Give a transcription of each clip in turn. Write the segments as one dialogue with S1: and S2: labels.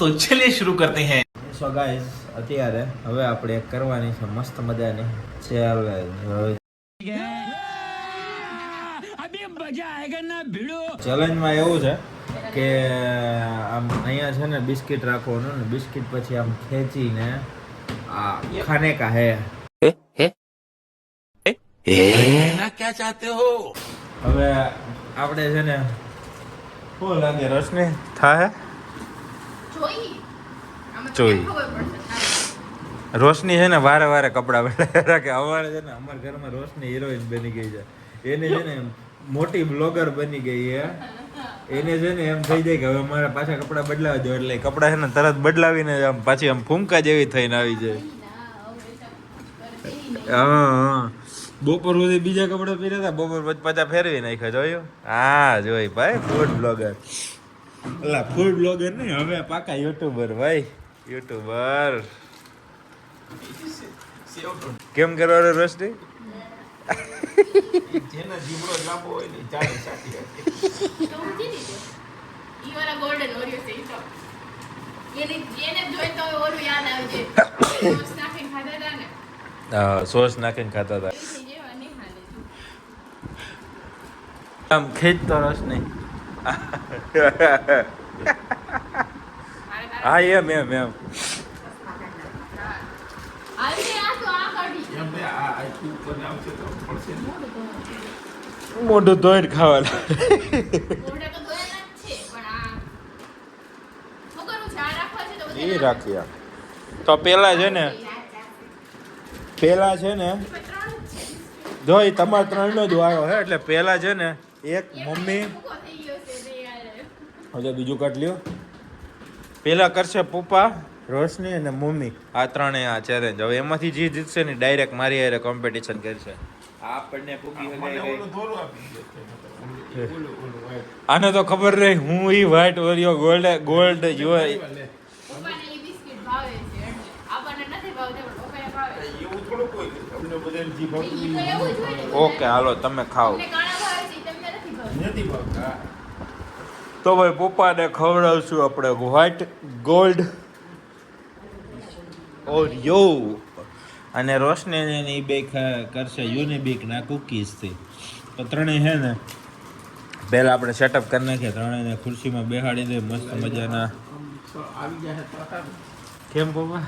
S1: तो चलिए शुरू करते हैं।
S2: સો ગાઈસ અત્યારે હવે આપણે એક કરવાની છે મસ્ત મજાની ચેલેન્જ. ચેલેન્જમાં એવું છે કે આમ અહીંયા છે ને બિસ્કિટ રાખવાનું ને બિસ્કિટ પછી આમ ખેંચીને આ ખાને કા હે
S1: क्या चाहते हो?
S2: હવે આપણે છે ને શું લાગે રોશની થાય જોઈ રોશની છે ને વારે વારે કપડા બદલાય કે અમારે છે ને અમારા ઘરમાં રોશની હિરોઈન બની ગઈ છે. એને છે ને મોટી બ્લોગર બની ગઈ છે. એને છે ને એમ થઈ જાય કે હવે મારે પાછા કપડા બદલાવા દો એટલે કપડા છે ને તરત બદલાવીને આમ પાછી આમ ફૂમકા જેવી થઈને આવી જાય. હા બપોર સુધી બીજા કપડા પહેર્યા હતા, બપોર પછી પાછા ફેરવી નાખ્યા. જોયું? હા જોઈ ભાઈ ફૂડ બ્લોગર. એટલે ફૂડ બ્લોગર નહીં, હવે પાકા યુટ્યુબર ભાઈ. યુટ્યુબર કેમ કરવાનું રોશની?
S1: જેના જીવડો લાંબો હોય ને ચાલે સાચી વાત.
S3: ઈ વાળા ગોલ્ડન ઓરિયો છે ઈ તો એને જોઈ તો ઓરું યાદ આવી જાય. સોસ નાખીને ખાધા હતા ને.
S2: હા સોસ નાખીને ખાતા હતા.
S3: એ જેવા નહીં ખાલે.
S2: આમ ખેંચતો રોશની. હા એમ એમ એમ
S3: આવી આ તો આ કાઢી.
S1: એમ ને આ તું બનાવશે તો પડશે ને.
S2: મોઢું ધોઈને ખાવાનું.
S3: મોઢા તો ધોયેલા જ છે પણ આ શું કરું છે આ રાખવા છે તો
S2: એ રાખ્યા તો પેલા છે ને જો એ તમારા ત્રણનો જ વારો હે એટલે પેલા છે ને એક મમ્મી હવે બીજું કાઢ લ્યો. પેલા કરશે પપ્પા, રોશની અને મમ્મી, આ ત્રણે આ ચેલેન્જ. હવે એમાંથી જે જીતશે ને ડાયરેક્ટ મારી હારે કોમ્પિટિશન કરશે. આપણને પૂકી
S1: મને ઓલું દોરું આપી દે. ઓલું white.
S2: આને તો ખબર રહી હું ઈ વ્હાઈટ ઓરિયો ગોલ્ડ જોઈ.
S3: પપ્પાને ઈ બિસ્કિટ ભાવે છે એટલે આપણને નથી ભાવતા પણ પપ્પાને ભાવે.
S1: એવું થોડું કોઈ અમને બધાને જીભ
S3: ઈ તો એવું જ હોય ને.
S2: ઓકે હાલો તમે ખાઓ.
S3: તમને કાળા ભાવે છે ઈ તમને નથી ભાવતા.
S1: નથી ભાવતા.
S2: તો ભાઈ પપ્પાને ખવડાવશું આપણે વ્હાઈટ ગોલ્ડ ઓરિયો અને રોશની એ બે કરશે યુનિબિક ના કુકીઝથી. તો ત્રણેય છે ને પહેલા આપણે સેટઅપ કરી નાખીએ. ત્રણેયને ખુરશીમાં બેહાડી દે મસ્ત મજાના.
S1: આવી જાય તો સારું.
S2: કેમ પપ્પા?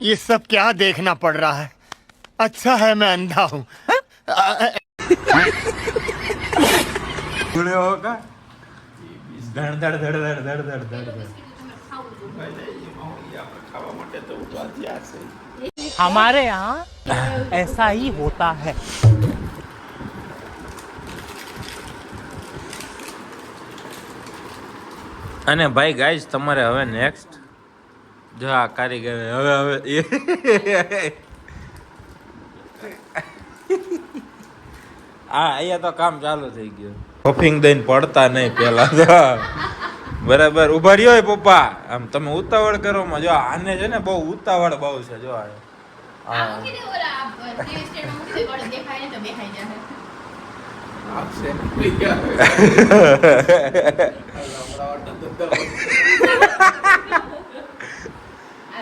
S4: ये सब क्या देखना पड़ रहा है? अच्छा है मैं अंधा हूँ.
S2: ગુણે હો કા ધડ ધડ ધડ ધડ ધડ ધડ ધડ ધડ.
S1: ખાવા માટે તો ઉભા તૈયાર છે.
S5: हमारे यहाँ ऐसा ही होता है.
S2: અને ભાઈ ગાઈઝ તમારે હવે નેક્સ્ટ જો આ કારીગર હવે અહીંયા તો કામ ચાલુ થઈ ગયું. પફિંગ દઈને પડતા નહીં પેલા તો બરાબર ઉભા રહ્યો હોય પપ્પા. આમ તમે ઉતાવળ કરો માં જો આને છે ને બહુ ઉતાવળ બહુ છે જો આ.
S3: આ મૂકી દે ઓલા ટીવી સ્ટેન્ડ મૂકી દે ગોળ દેખાય ને તો બેહાઈ જાય.
S1: આપશે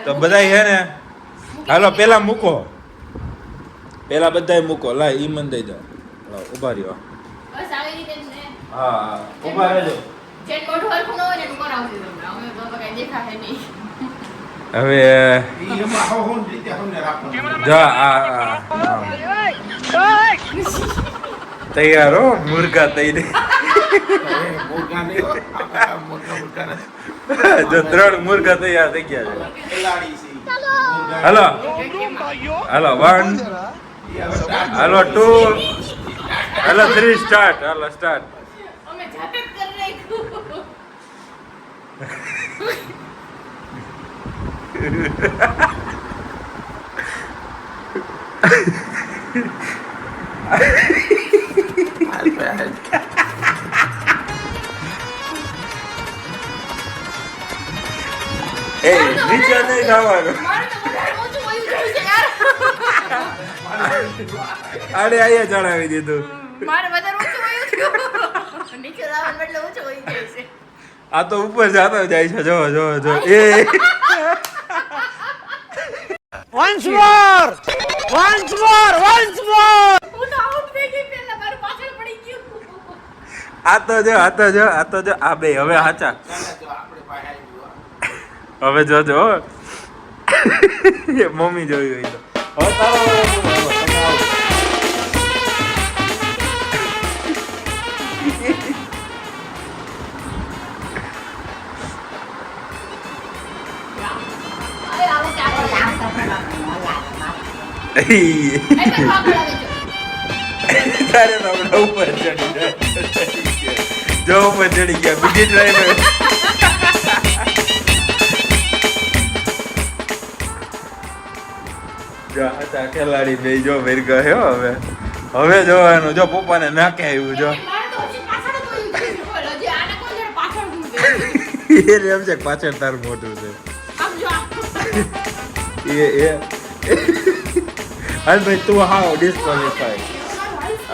S2: તો બધાય છે ને હાલો પેલા મૂકો. પેલા બધાય મૂકો. લા ઈ મન દઈ દો. ઉભા રહ્યો.
S3: બસ આવી રીતે જ ને.
S2: હા ઉભા રહેજો.
S3: જે મોઢું હરખું ન હોય ને એનું કરાવજો તમને. અમે બાબા કઈ દેખાશે નહીં.
S2: હવે
S1: એમાં હોન રીતે હમને રાખવાનું.
S2: જા તૈયાર હો મુર્ગા તૈયાર.
S1: મોટા નહીં હો. મોટા નથી.
S2: જો 3 મુર્ગા તૈયાર થઈ ગયા છે.
S1: ખેલાડી છે.
S2: હાલો હાલો 1 હાલો 2 હાલો 3 સ્ટાર્ટ. હાલો સ્ટાર્ટ.
S3: અમે જાતે જ કરી નાખ્યું.
S2: એ નીચે નહીં જવાનું.
S3: મારું તો વધારે ઓછું વયું ગયું છે યાર.
S2: આડે અહીંયા ચડાવી દીધું.
S3: મારે વધારે ઓછું વયું ગયું. નીચે લાવવાનું એટલે ઊંચો હોઈ જાય છે.
S2: આ તો ઉપર જાતો જાય છે. જો જો જો એ
S5: once more, once more, once more.
S3: હું તો આઉટ થઈ ગઈ પહેલા મારું પાછળ પડી ગયું.
S2: આ તો જો આ તો જો આ તો જો આ બે હવે હાચા
S1: આપણે પાસે આવી
S2: હવે જોજો હો. મમ્મી જોઈ હોય તો હવે તારો વારો પૂરો. હવે તમે આવો.
S3: અરે આવો ચાલો એ પણ આગળ આવે છે.
S2: તારે તો હમણાં ઉપર ચડી જાય. જો ઉપર ચડી ગયા બીજી ટ્રાય જો હતા ખેલાડી બે જો વેર ગયો હવે જોવાનું જો પપ્પાને નાખે આવ્યું જો
S3: મારે તો હજી પાછળ જ હોઈ ગયું છે. બોલો, હજી આને કોઈ જણ પાછળ મૂકે.
S2: એ એમ છે કે પાછળ તારું મોટું છે
S3: આમ જો આ.
S2: એ હાલ ભાઈ તું હાવ ડિસ્ક્વોલિફાય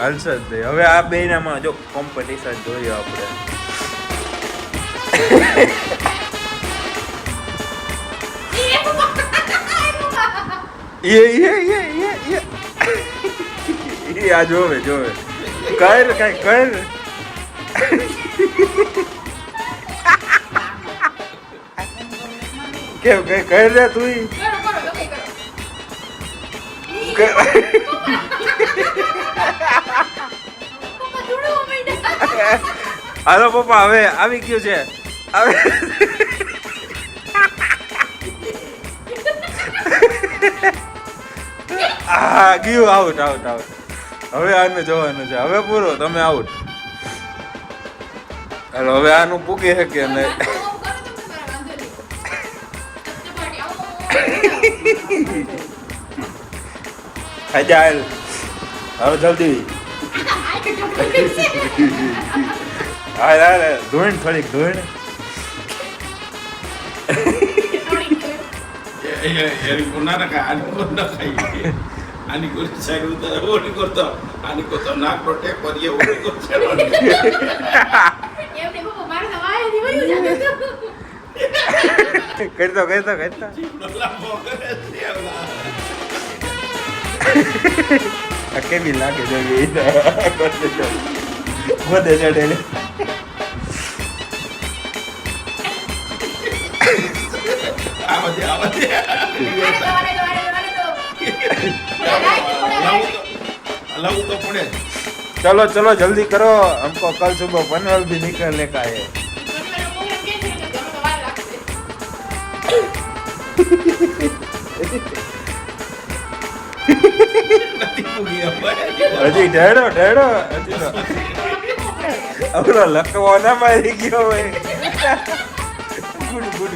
S2: હાલશે જ નહીં. હવે આ બેનામાં જો કોમ્પિટિશન જોઈએ આપણે એ આ જોવે કર કઈ કર કેમ કઈ કર રે તું
S3: કરો કરો ઓકે કરો.
S2: કર.
S3: પપ્પા જોડો મહિના.
S2: હાલો પપ્પા હવે આવી ગયું છે હવે આ ગયું આઉટ આઉટ આઉટ હવે આને જોવાનું છે હવે પૂરો તમે આઉટ હાલો હવે આનું પૂકી શકે ને
S3: આમ કરો તો તમારે વાંધો નહીં. ચપચપાટી આવો.
S2: ખાઈ હાલ હવે જલ્દી હાલ હાલ ધોઈને થોડીક ધોઈને
S1: એની કોના ના ખાય આની કોણ ના ખાઈ આની કોઈ સાઈડ ઉતારે ઓલી કરતો આની કો તો નાક પ્રોટેક્ટ કરીએ ઓલી કો
S3: એમને પપ્પા મારે તો વાય થી વયું જાતું.
S2: કરતો
S1: લાંબો કરે છે
S2: આ કેવી લાગે છે બધે ચડેલી
S1: આવા દે લાવું તો પડે
S2: चलो चलो जल्दी करो हमको कल सुबह पनवेल भी निकलने का है
S1: નથી પૂગી આપણે
S2: હજી ઢેડો ઢેડો હજી તો અવરો લખવો ના મારી ગયો હોય ગુડ ગુડ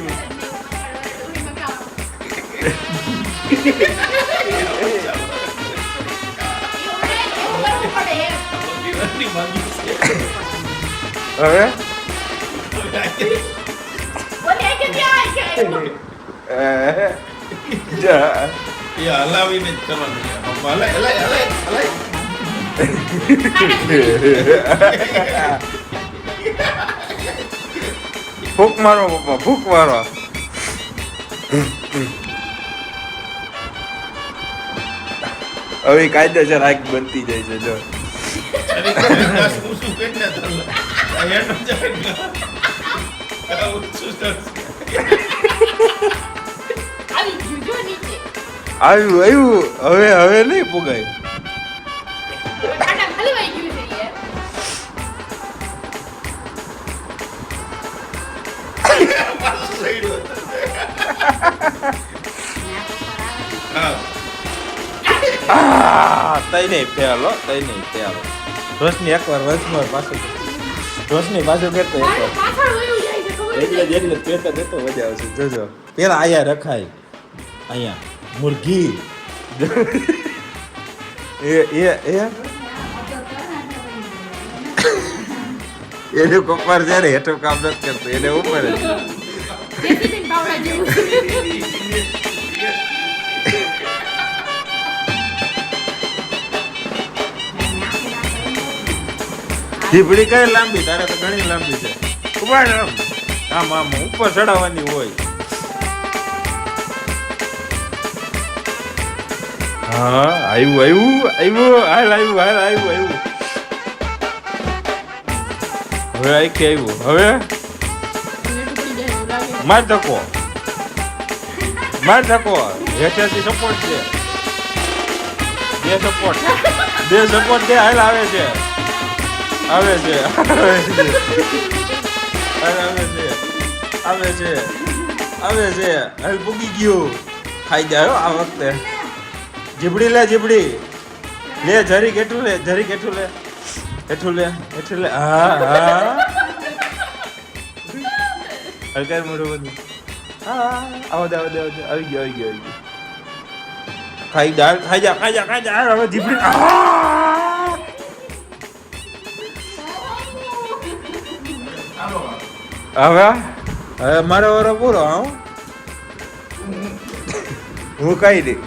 S1: દિવાળી માંગી છે
S2: હવે જા
S1: એ હલાવીને જ કરવાનું છે પપ્પા હલાય હલાય હલાય હલાય
S2: ફૂક મારો પપ્પા ફૂક મારો હવે કાયદેસર આગ બનતી જાય છે જો
S1: અરે દસ ઉસુ કેટલે તલ આ એનો જાય આ ઉસુ
S2: આવ્યું હવે હવે નહીં પુગાય તઈ નહીં ફેલો તઈ નહીં ફેલો રોશની એકવાર વચમાં પાછું રોશની પાછું કરતો એકવાર એટલે પેટા દેતો મજા આવશે જોજો પેલા આયા રખાય અહીંયા મુર્ગી એનું કપાર છે ને હેઠું કામ નથી કરતું એને ઉપર જીભડી કઈ લાંબી તારે તો ઘણી લાંબી છે ઉભા આમ આમ ઉપર ચડાવવાની હોય હા આવ્યું હાલ આવ્યું હવે આખી આવ્યું હવે માર ધક્કો હેઠેથી સપોર્ટ છે બે સપોર્ટ છે હાલ આવે છે હાલ પૂગી ગયું ખાઈ જાય આ વખતે જીબડી લે જરીક એટલું લે હા હલકાર મોઢું બધું હા આવો દે આવી ગયો ખાઈ જા હવે જીબડી હવે મારો વારો પૂરો હું કઈ દઈ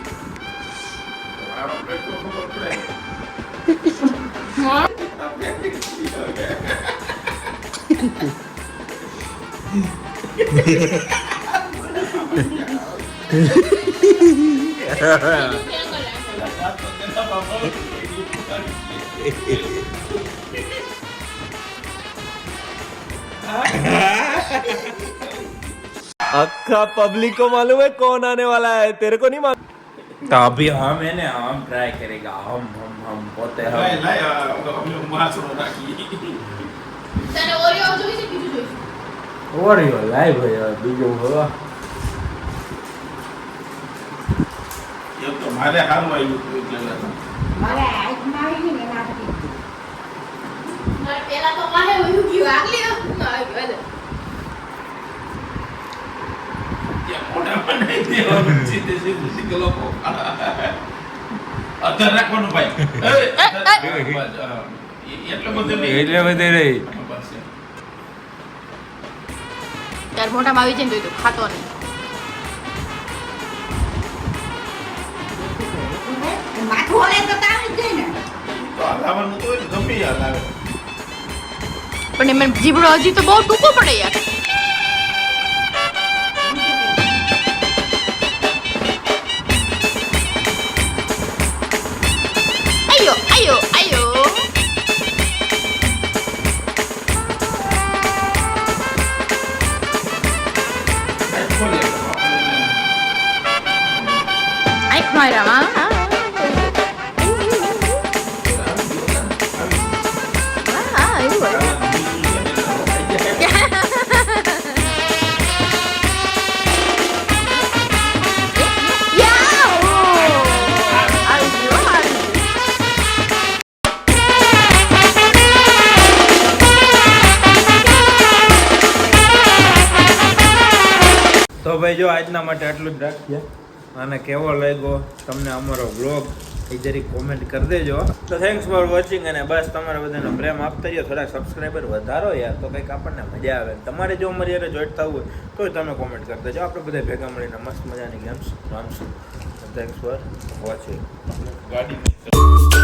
S6: अक्खा पब्लिक को मालूम है कौन आने वाला है तेरे को नहीं मालूम
S2: तो अभी हम ट्राई करेगा हम પોતે
S3: તને ઓરિયો જોઈ છે બીજું જોઈ
S2: ઓરિયો લાઈ ભાઈ બીજું હવે
S1: એ તો મારે હારું આવ્યું એટલે
S3: મારે પેલા તો મારે ઓયું ગયું આગલી આવ્યું
S1: મોટા બનાવી દેવાનું સીધે લોકો અધર રાખવાનું ભાઈ એટલે બધું
S2: રહી
S3: તાર મોઢામાં આવી જાય ને તો ખાતો નહીં
S7: માથું હલે તો તાવી જ જાય ને
S1: તો હલાવાનું તો હોય ને, ગમે ઈ હલાવે
S3: પણ એમાં જીભડો હજી તો બહુ ટૂંકો પડે યાર આયો આઈક મારા
S2: તો ભાઈ જો આજના માટે આટલું જ રાખીએ અને કેવો લાગ્યો તમને અમારો વ્લોગ એ જરી કોમેન્ટ કરી દેજો તો થેન્ક્સ ફોર વોચિંગ અને બસ તમારા બધાનો પ્રેમ આપતા રહ્યો થોડાક સબસ્ક્રાઈબર વધારો યાર તો કંઈક આપણને મજા આવે તમારે જો અમારી યારે જોઈન્ટ થવું હોય તો તમે કોમેન્ટ કરી દેજો આપણે બધા ભેગા મળીને મસ્ત મજાની ગેમ્સ રમશું થેન્ક્સ ફોર વોચિંગ
S1: ગાડી